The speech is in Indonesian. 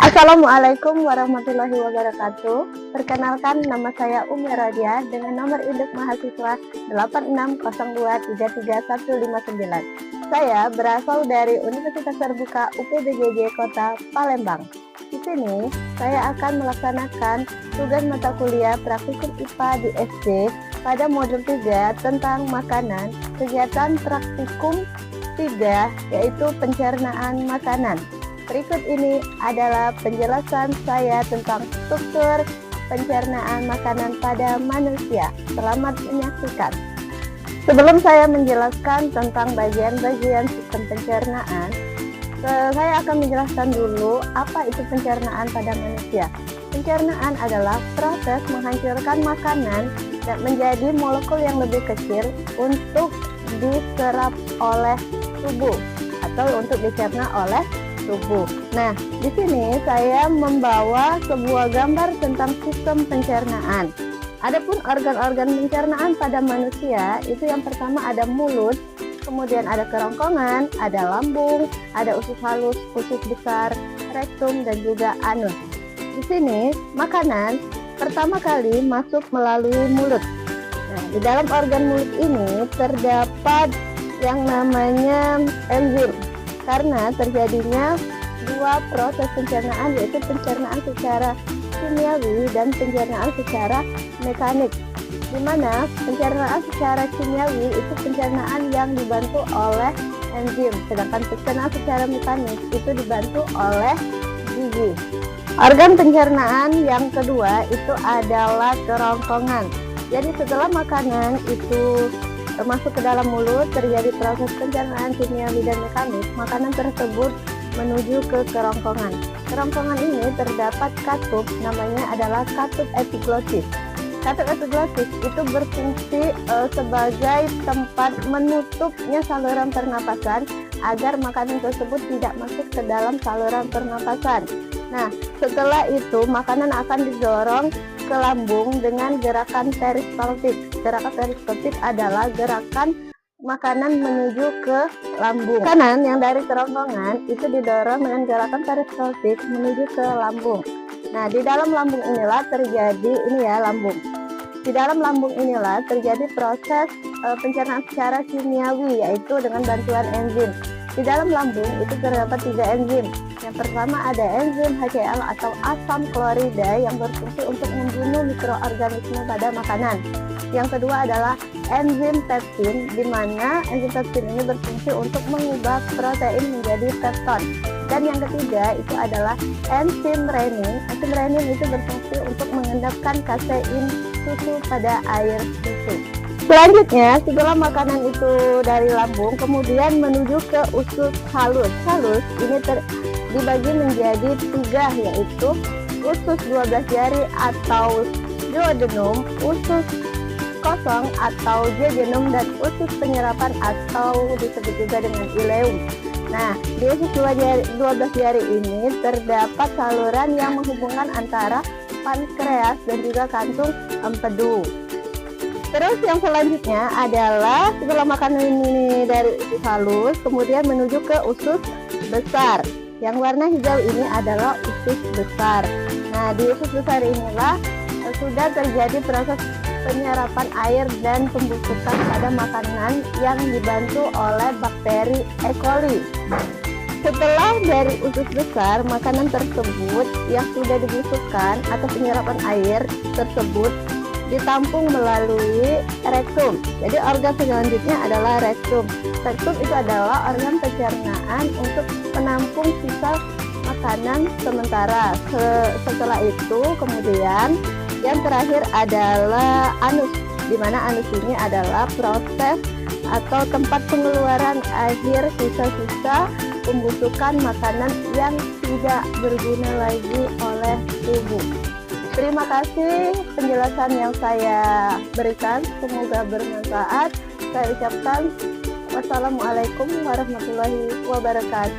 Assalamualaikum warahmatullahi wabarakatuh. Perkenalkan, nama saya Umi Radia dengan nomor induk mahasiswa 8602333159. Saya berasal dari Universitas Terbuka UPDJJ Kota Palembang. Di sini saya akan melaksanakan tugas mata kuliah praktikum IPA di SD pada modul 3 tentang makanan, kegiatan praktikum 3 yaitu pencernaan makanan. Berikut ini adalah penjelasan saya tentang struktur pencernaan makanan pada manusia. Selamat menyaksikan. Sebelum saya menjelaskan tentang bagian-bagian sistem pencernaan, saya akan menjelaskan dulu apa itu pencernaan pada manusia. Pencernaan adalah proses menghancurkan makanan dan menjadi molekul yang lebih kecil untuk diserap oleh tubuh atau untuk dicerna oleh tubuh. Nah, di sini saya membawa sebuah gambar tentang sistem pencernaan. Adapun organ-organ pencernaan pada manusia itu yang pertama ada mulut, kemudian ada kerongkongan, ada lambung, ada usus halus, usus besar, rektum, dan juga anus. Di sini makanan pertama kali masuk melalui mulut. Nah, di dalam organ mulut ini terdapat yang namanya enzim. Karena terjadinya dua proses pencernaan, yaitu pencernaan secara kimiawi dan pencernaan secara mekanik, di mana pencernaan secara kimiawi itu pencernaan yang dibantu oleh enzim, sedangkan pencernaan secara mekanik itu dibantu oleh gigi. Organ pencernaan yang kedua itu adalah kerongkongan. Jadi setelah makanan itu masuk ke dalam mulut, terjadi proses pencernaan kimiawi dan mekanik, makanan tersebut menuju ke kerongkongan. Kerongkongan ini terdapat katup, namanya adalah katup epiglottis. Katup epiglottis itu berfungsi sebagai tempat menutupnya saluran pernapasan agar makanan tersebut tidak masuk ke dalam saluran pernapasan. Nah, setelah itu makanan akan didorong ke lambung dengan gerakan peristaltik. Gerakan peristaltik adalah gerakan makanan menuju ke lambung. Makanan yang dari kerongkongan itu didorong dengan gerakan peristaltik menuju ke lambung. Nah, di dalam lambung inilah terjadi lambung. Di dalam lambung inilah terjadi proses pencernaan secara kimiawi, yaitu dengan bantuan enzim. Di dalam lambung itu terdapat 3 enzim. Yang pertama ada enzim HCl atau asam klorida yang berfungsi untuk membunuh mikroorganisme pada makanan. Yang kedua adalah enzim peptin, di mana enzim peptin ini berfungsi untuk mengubah protein menjadi pepton. Dan yang ketiga itu adalah enzim renin. Enzim renin itu berfungsi untuk mengendapkan kasein susu pada air susu. Selanjutnya, setelah makanan itu dari lambung, kemudian menuju ke usus halus. Halus ini dibagi menjadi 3, yaitu usus 12 jari atau duodenum, usus kosong atau jejunum, dan usus penyerapan atau disebut juga dengan ileum. Nah, di usus 12 jari ini terdapat saluran yang menghubungkan antara pankreas dan juga kantung empedu. Terus yang selanjutnya adalah setelah makanan ini dari usus halus, kemudian menuju ke usus besar. Yang warna hijau ini adalah usus besar. Nah, di usus besar inilah sudah terjadi proses penyerapan air dan pembusukan pada makanan yang dibantu oleh bakteri E. coli. Setelah dari usus besar, makanan tersebut yang sudah dibusukkan atau penyerapan air tersebut ditampung melalui rektum. Jadi organ selanjutnya adalah rektum. Rektum itu adalah organ pencernaan untuk menampung sisa makanan sementara. Setelah itu kemudian yang terakhir adalah anus, di mana anus ini adalah proses atau tempat pengeluaran akhir sisa-sisa pembusukan makanan yang tidak berguna lagi oleh tubuh. Terima kasih penjelasan yang saya berikan, semoga bermanfaat. Saya ucapkan wassalamualaikum warahmatullahi wabarakatuh.